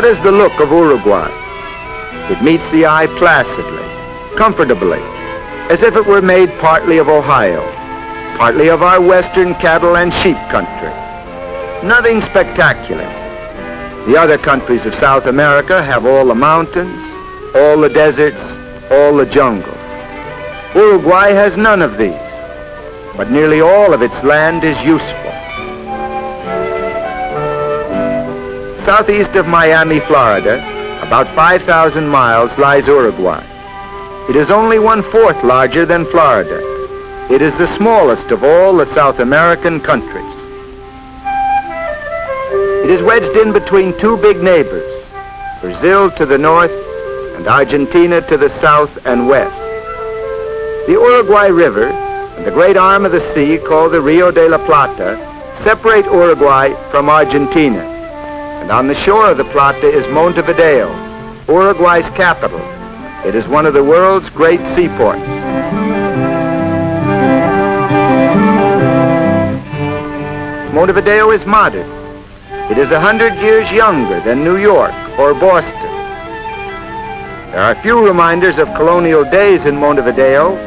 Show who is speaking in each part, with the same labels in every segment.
Speaker 1: is the look of Uruguay? It meets the eye placidly, comfortably, as if it were made partly of Ohio, partly of our western cattle and sheep country. Nothing spectacular. The other countries of South America have all the mountains, all the deserts, all the jungles. Uruguay has none of these, but nearly all of its land is useful. Southeast of Miami, Florida, about 5,000 miles, lies Uruguay. It is only 1/4 larger than Florida. It is the smallest of all the South American countries. It is wedged in between two big neighbors, Brazil to the north and Argentina to the south and west. The Uruguay River and the great arm of the sea called the Rio de la Plata separate Uruguay from Argentina. And on the shore of the Plata is Montevideo, Uruguay's capital. It is one of the world's great seaports. Montevideo is modern. It is 100 years younger than New York or Boston. There are few reminders of colonial days in Montevideo,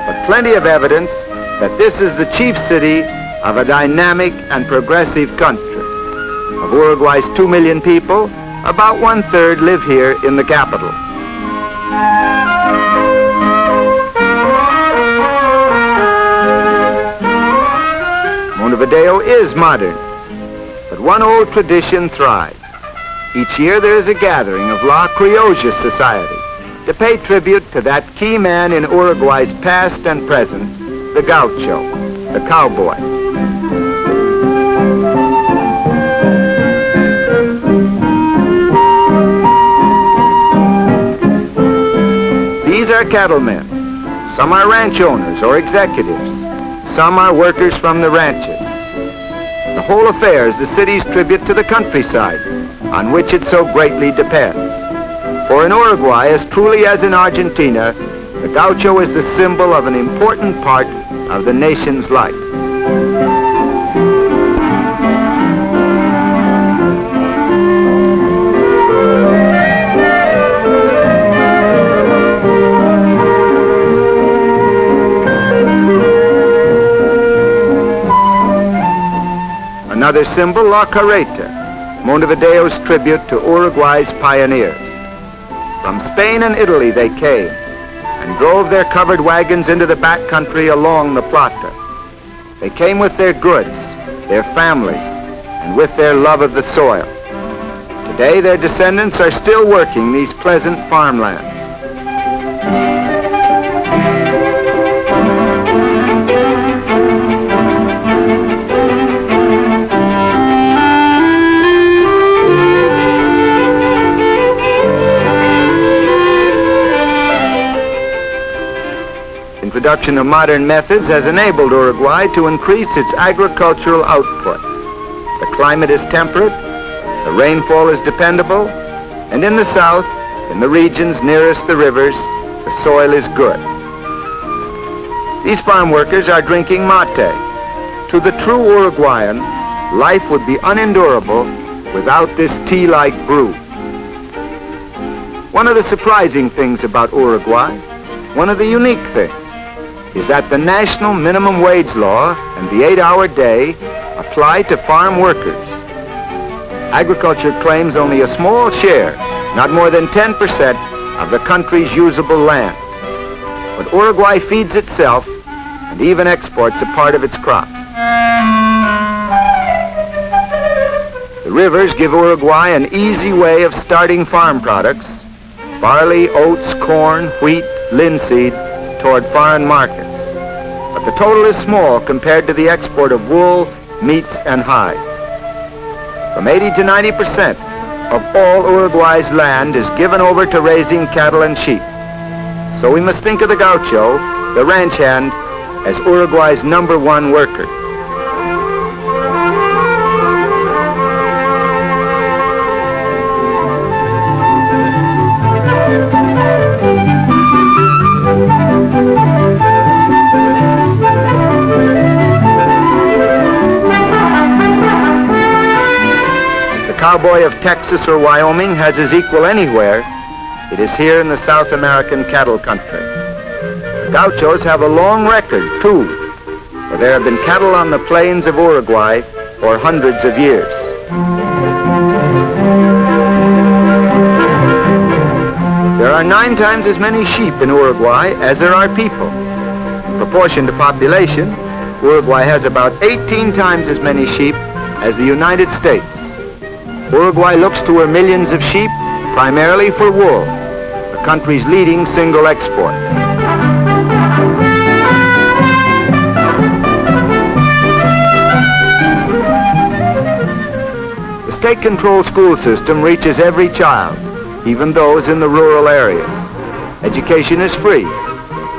Speaker 1: but plenty of evidence that this is the chief city of a dynamic and progressive country. Of Uruguay's 2 million people, about 1/3 live here in the capital. Montevideo is modern, but one old tradition thrives. Each year there is a gathering of La Criolla Society to pay tribute to that key man in Uruguay's past and present, the gaucho, the cowboy. These are cattlemen. Some are ranch owners or executives. Some are workers from the ranches. The whole affair is the city's tribute to the countryside, on which it so greatly depends. For in Uruguay, as truly as in Argentina, the gaucho is the symbol of an important part of the nation's life. Another symbol, La Carreta, Montevideo's tribute to Uruguay's pioneers. From Spain and Italy they came and drove their covered wagons into the backcountry along the Plata. They came with their goods, their families, and with their love of the soil. Today their descendants are still working these pleasant farmlands. Introduction of modern methods has enabled Uruguay to increase its agricultural output. The climate is temperate, the rainfall is dependable, and in the south, in the regions nearest the rivers, the soil is good. These farm workers are drinking mate. To the true Uruguayan, life would be unendurable without this tea-like brew. One of the surprising things about Uruguay, one of the unique things, is that the national minimum wage law and the 8-hour day apply to farm workers. Agriculture claims only a small share, not more than 10% of the country's usable land. But Uruguay feeds itself and even exports a part of its crops. The rivers give Uruguay an easy way of starting farm products, barley, oats, corn, wheat, linseed, toward foreign markets. But the total is small compared to the export of wool, meats, and hides. From 80 to 90% of all Uruguay's land is given over to raising cattle and sheep. So we must think of the gaucho, the ranch hand, as Uruguay's #1 worker. cowboy of Texas or Wyoming has his equal anywhere, it is here in the South American cattle country. The gauchos have a long record, too, for there have been cattle on the plains of Uruguay for hundreds of years. There are 9 times as many sheep in Uruguay as there are people. In proportion to population, Uruguay has about 18 times as many sheep as the United States. Uruguay looks to her millions of sheep primarily for wool, the country's leading single export. The state-controlled school system reaches every child, even those in the rural areas. Education is free,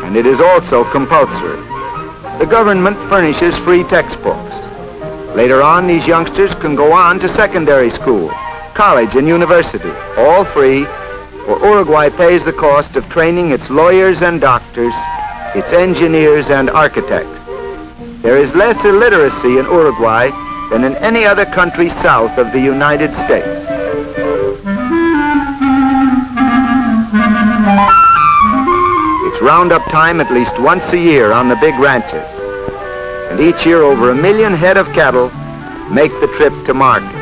Speaker 1: and it is also compulsory. The government furnishes free textbooks. Later on, these youngsters can go on to secondary school, college, and university, all free, for Uruguay pays the cost of training its lawyers and doctors, its engineers and architects. There is less illiteracy in Uruguay than in any other country south of the United States. It's roundup time at least once a year on the big ranches. And each year over 1 million head of cattle make the trip to market.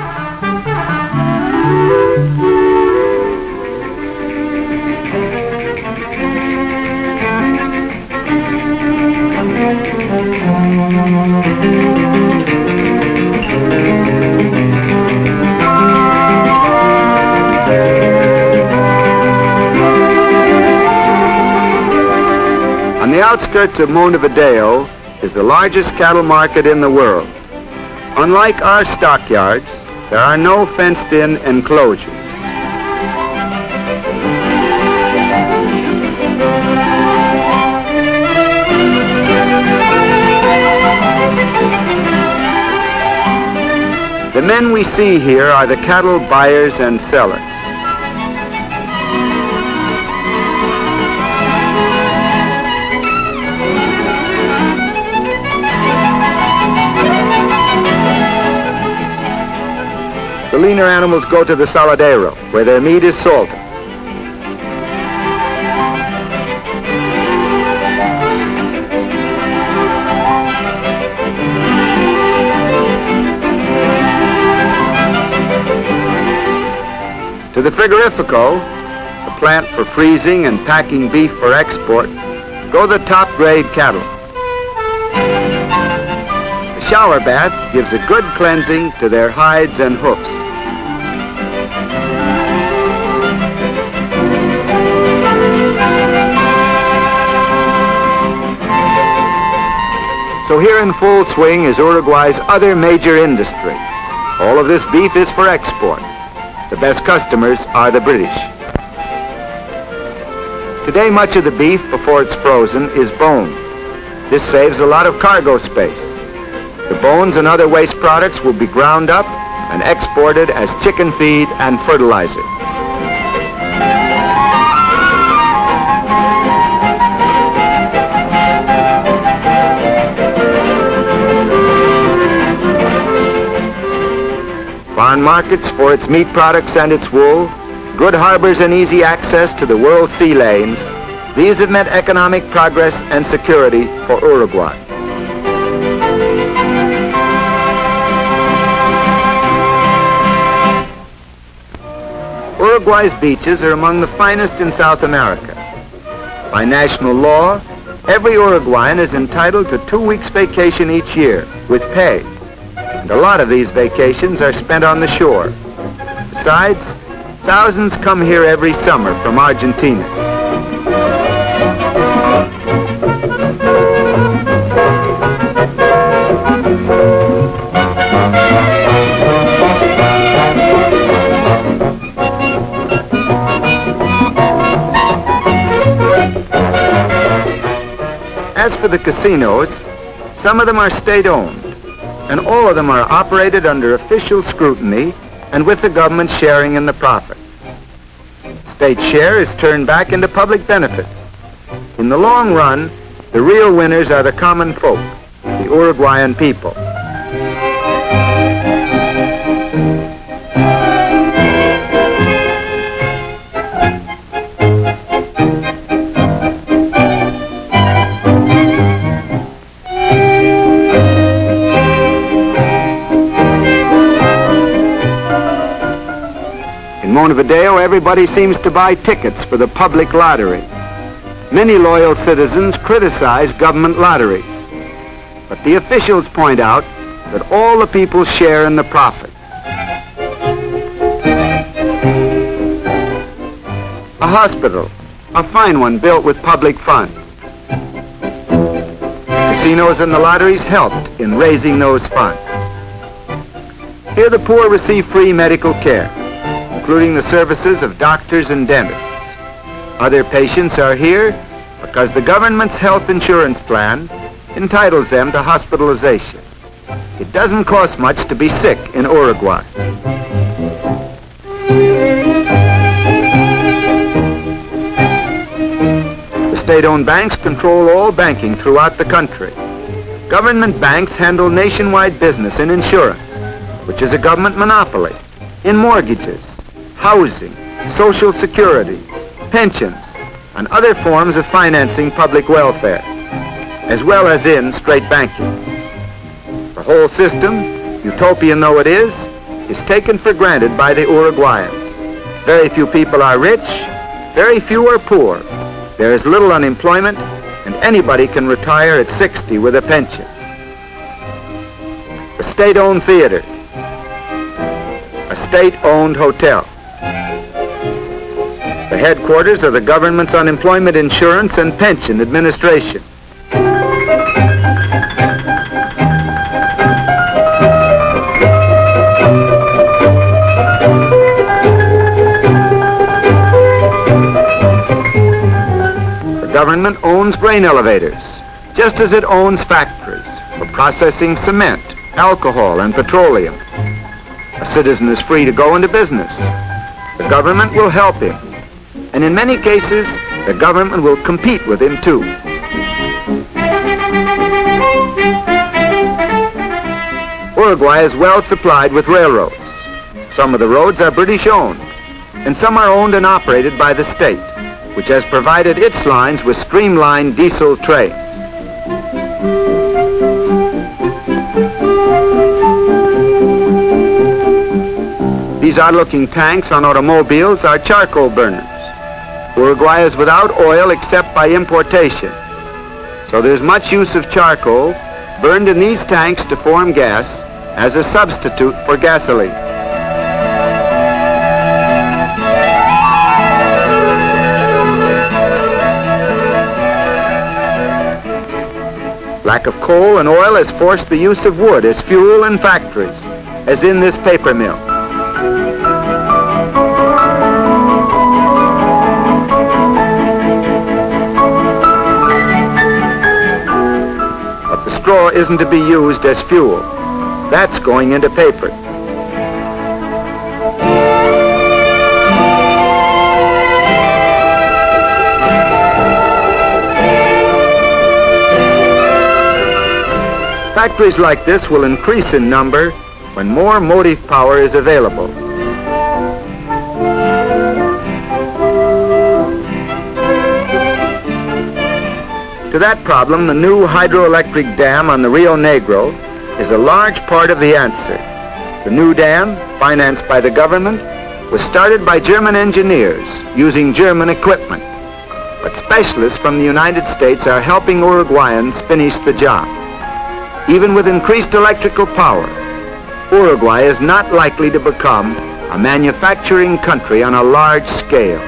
Speaker 1: On the outskirts of Montevideo is the largest cattle market in the world. Unlike our stockyards, there are no fenced-in enclosures. The men we see here are the cattle buyers and sellers. The leaner animals go to the saladero, where their meat is salted. To the frigorifico, the plant for freezing and packing beef for export, go the top-grade cattle. The shower bath gives a good cleansing to their hides and hoofs. So here in full swing is Uruguay's other major industry. All of this beef is for export. The best customers are the British. Today, much of the beef, before it's frozen, is boned. This saves a lot of cargo space. The bones and other waste products will be ground up and exported as chicken feed and fertilizer. Foreign markets for its meat products and its wool, good harbors and easy access to the world sea lanes, these have meant economic progress and security for Uruguay. Uruguay's beaches are among the finest in South America. By national law, every Uruguayan is entitled to 2 weeks vacation each year with pay. And a lot of these vacations are spent on the shore. Besides, thousands come here every summer from Argentina. As for the casinos, some of them are state-owned, and all of them are operated under official scrutiny and with the government sharing in the profits. State share is turned back into public benefits. In the long run, the real winners are the common folk, the Uruguayan people. Montevideo, everybody seems to buy tickets for the public lottery. Many loyal citizens criticize government lotteries, but the officials point out that all the people share in the profit. A hospital, a fine one built with public funds. Casinos and the lotteries helped in raising those funds. Here the poor receive free medical care, including the services of doctors and dentists. Other patients are here because the government's health insurance plan entitles them to hospitalization. It doesn't cost much to be sick in Uruguay. The state-owned banks control all banking throughout the country. Government banks handle nationwide business in insurance, which is a government monopoly, in mortgages, housing, social security, pensions, and other forms of financing public welfare, as well as in straight banking. The whole system, utopian though it is taken for granted by the Uruguayans. Very few people are rich, very few are poor. There is little unemployment, and anybody can retire at 60 with a pension. The state-owned theater, a state-owned hotel, the headquarters of the government's unemployment insurance and pension administration. The government owns grain elevators, just as it owns factories for processing cement, alcohol, and petroleum. A citizen is free to go into business. The government will help him. And in many cases, the government will compete with him too. Uruguay is well supplied with railroads. Some of the roads are British owned, and some are owned and operated by the state, which has provided its lines with streamlined diesel trains. These odd-looking tanks on automobiles are charcoal burners. Uruguay is without oil except by importation, so there's much use of charcoal burned in these tanks to form gas as a substitute for gasoline. Lack of coal and oil has forced the use of wood as fuel in factories, as in this paper mill. Straw isn't to be used as fuel. That's going into paper. Factories like this will increase in number when more motive power is available. To that problem, the new hydroelectric dam on the Rio Negro is a large part of the answer. The new dam, financed by the government, was started by German engineers using German equipment. But specialists from the United States are helping Uruguayans finish the job. Even with increased electrical power, Uruguay is not likely to become a manufacturing country on a large scale.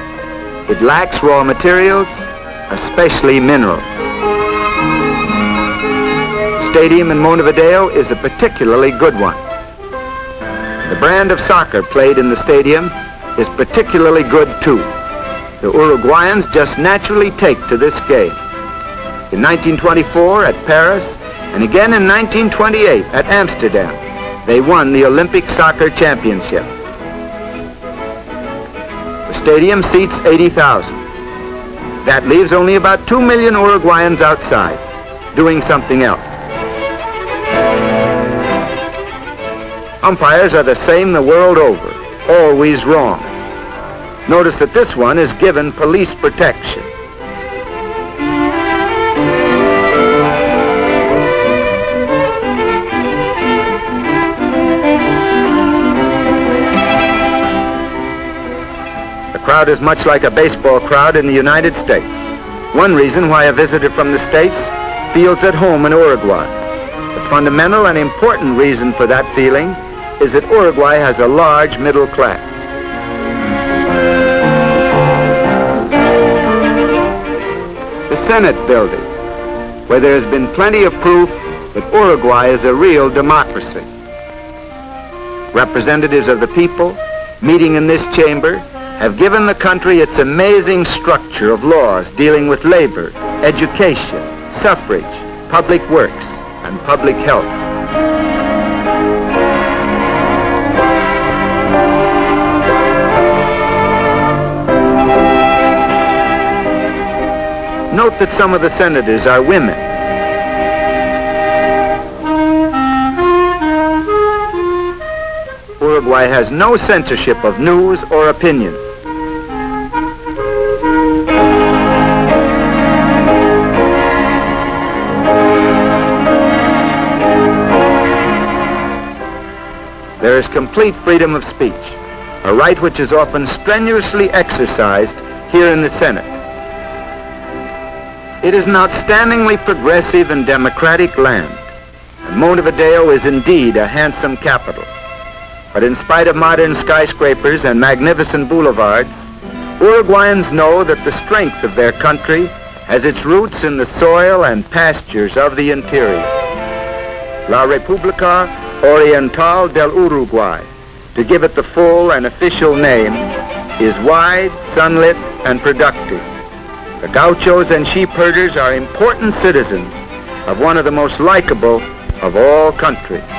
Speaker 1: It lacks raw materials, especially minerals. The stadium in Montevideo is a particularly good one. The brand of soccer played in the stadium is particularly good too. The Uruguayans just naturally take to this game. In 1924 at Paris, and again in 1928 at Amsterdam, they won the Olympic Soccer Championship. The stadium seats 80,000. That leaves only about 2 million Uruguayans outside, doing something else. Umpires are the same the world over, always wrong. Notice that this one is given police protection. crowd is much like a baseball crowd in the United States. One reason why a visitor from the States feels at home in Uruguay. The fundamental and important reason for that feeling is that Uruguay has a large middle class. The Senate building, where there has been plenty of proof that Uruguay is a real democracy. Representatives of the people meeting in this chamber have given the country its amazing structure of laws dealing with labor, education, suffrage, public works, and public health. Note that some of the senators are women. Uruguay has no censorship of news or opinion. There is complete freedom of speech, a right which is often strenuously exercised here in the Senate. It is an outstandingly progressive and democratic land, and Montevideo is indeed a handsome capital. But in spite of modern skyscrapers and magnificent boulevards, Uruguayans know that the strength of their country has its roots in the soil and pastures of the interior. La República Oriental del Uruguay, to give it the full and official name, is wide, sunlit, and productive. The gauchos and sheep herders are important citizens of one of the most likable of all countries.